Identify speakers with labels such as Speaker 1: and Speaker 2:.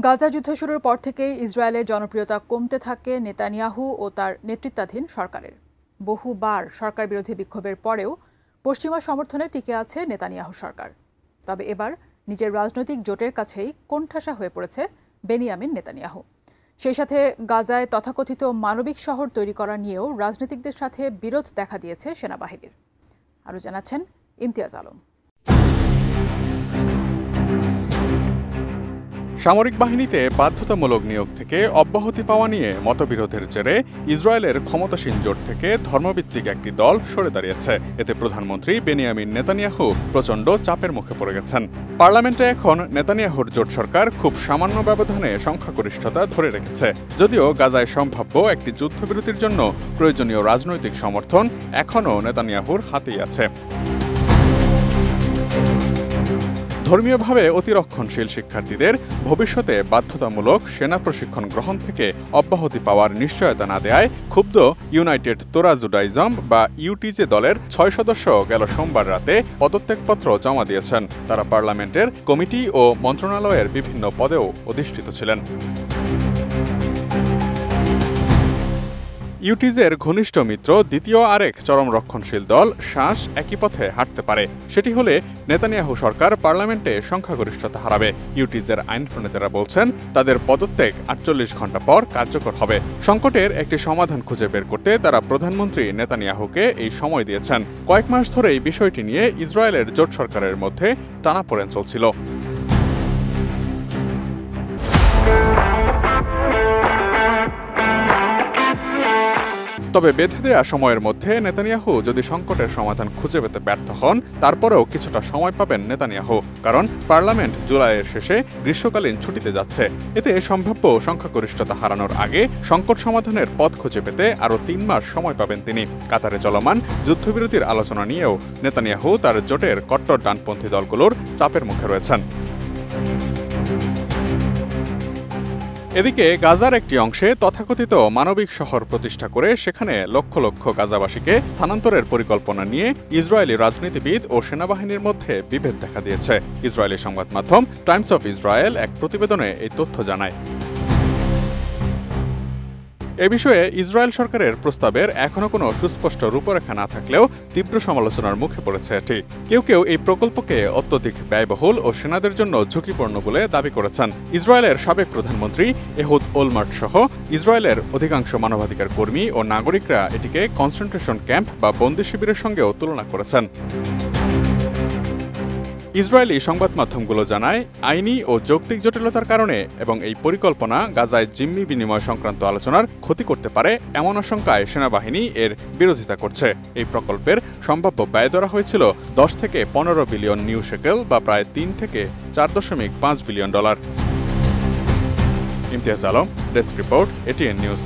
Speaker 1: গাজা যুদ্ধ শুরুর পর থেকেই ইসরায়েলের জনপ্রিয়তা কমতে থাকে নেতানিয়াহু ও তার নেতৃত্বাধীন সরকারের। বহুবার সরকার বিরোধী বিক্ষোভের পরেও পশ্চিমা সমর্থনে টিকে আছে নেতানিয়াহু সরকার। তবে এবার নিজের রাজনৈতিক জোটের কাছেই কোণঠাসা হয়ে পড়েছে বেনিয়ামিন নেতানিয়াহু। সেই সাথে গাজায় তথাকথিত মানবিক শহর তৈরি করা নিয়েও রাজনীতিকদের সাথে বিরোধ দেখা দিয়েছে সেনাবাহিনীর। আরও জানাচ্ছেন ইমতিয়াজ আলম।
Speaker 2: সামরিক বাহিনীতে বাধ্যতামূলক নিয়োগ থেকে অব্যাহতি পাওয়া নিয়ে মতবিরোধের জেরে ইসরায়েলের ক্ষমতাসীন জোট থেকে ধর্মভিত্তিক একটি দল সরে দাঁড়িয়েছে। এতে প্রধানমন্ত্রী বেনিয়ামিন নেতানিয়াহু প্রচণ্ড চাপের মুখে পড়ে গেছেন। পার্লামেন্টে এখন নেতানিয়াহুর জোট সরকার খুব সামান্য ব্যবধানে সংখ্যাগরিষ্ঠতা ধরে রেখেছে। যদিও গাজায় সম্ভাব্য একটি যুদ্ধবিরতির জন্য প্রয়োজনীয় রাজনৈতিক সমর্থন এখনও নেতানিয়াহুর হাতেই আছে। ধর্মীয়ভাবে অতিরক্ষণশীল শিক্ষার্থীদের ভবিষ্যতে বাধ্যতামূলক সেনা প্রশিক্ষণ গ্রহণ থেকে অব্যাহতি পাওয়ার নিশ্চয়তা না দেয়ায় ক্ষুব্ধ ইউনাইটেড তোরা জুডাইজম বা ইউটিজে দলের ৬ সদস্য গেল সোমবার রাতে পদত্যাগপত্র জমা দিয়েছেন। তারা পার্লামেন্টের কমিটি ও মন্ত্রণালয়ের বিভিন্ন পদেও অধিষ্ঠিত ছিলেন। ইউটিজের ঘনিষ্ঠ মিত্র দ্বিতীয় আরেক চরম রক্ষণশীল দল শাস একই পথে হাঁটতে পারে। সেটি হলে নেতানিয়াহু সরকার পার্লামেন্টে সংখ্যাগরিষ্ঠতা হারাবে। ইউটিজের আইন প্রণেতারা বলছেন তাদের পদত্যাগ ৪৮ ঘণ্টা পর কার্যকর হবে। সংকটের একটি সমাধান খুঁজে বের করতে তারা প্রধানমন্ত্রী নেতানিয়াহুকে এই সময় দিয়েছেন। কয়েক মাস ধরেই বিষয়টি নিয়ে ইসরায়েলের জোট সরকারের মধ্যে টানাপোড়েন চলছিল। তবে বেঁধে দেয়া সময়ের মধ্যে নেতানিয়াহু যদি সংকটের সমাধান খুঁজে পেতে ব্যর্থ হন, তারপরেও কিছুটা সময় পাবেন নেতানিয়াহু, কারণ পার্লামেন্ট জুলাইয়ের শেষে গ্রীষ্মকালীন ছুটিতে যাচ্ছে। এতে সম্ভাব্য সংখ্যাগরিষ্ঠতা হারানোর আগে সংকট সমাধানের পথ খুঁজে পেতে আরও ৩ মাস সময় পাবেন তিনি। কাতারে চলমান যুদ্ধবিরতির আলোচনা নিয়েও নেতানিয়াহু তার জোটের কট্টর ডানপন্থী দলগুলোর চাপের মুখে রয়েছেন। এদিকে গাজার একটি অংশে তথাকথিত মানবিক শহর প্রতিষ্ঠা করে সেখানে লক্ষ লক্ষ গাজাবাসীকে স্থানান্তরের পরিকল্পনা নিয়ে ইসরায়েলি রাজনীতিবিদ ও সেনাবাহিনীর মধ্যে বিভেদ দেখা দিয়েছে। ইসরায়েলি সংবাদ মাধ্যম টাইমস অফ ইসরায়েল এক প্রতিবেদনে এই তথ্য জানায়। এ বিষয়ে ইসরায়েল সরকারের প্রস্তাবের এখনো কোনো সুস্পষ্ট রূপরেখা না থাকলেও তীব্র সমালোচনার মুখে পড়েছে এটি। কেউ কেউ এই প্রকল্পকে অত্যধিক ব্যয়বহুল ও সেনাদের জন্য ঝুঁকিপূর্ণ বলে দাবি করেছেন। ইসরায়েলের সাবেক প্রধানমন্ত্রী এহুদ ওলমার্ট সহ ইসরায়েলের অধিকাংশ মানবাধিকার কর্মী ও নাগরিকরা এটিকে কনসেন্ট্রেশন ক্যাম্প বা বন্দি শিবিরের সঙ্গেও তুলনা করেছেন। ইসরায়েলি সংবাদ মাধ্যমগুলো জানায়, আইনি ও যৌক্তিক জটিলতার কারণে এবং এই পরিকল্পনা গাজায় জিম্মি বিনিময় সংক্রান্ত আলোচনার ক্ষতি করতে পারে এমন আশঙ্কায় সেনাবাহিনী এর বিরোধিতা করছে। এই প্রকল্পের সম্ভাব্য ব্যয় ধরা হয়েছিল ১০ থেকে ১৫ বিলিয়ন নিউ শেকেল বা প্রায় ৩ থেকে ৪.৫ billion dollar. Imtiaz Alam, desk report, ATN news.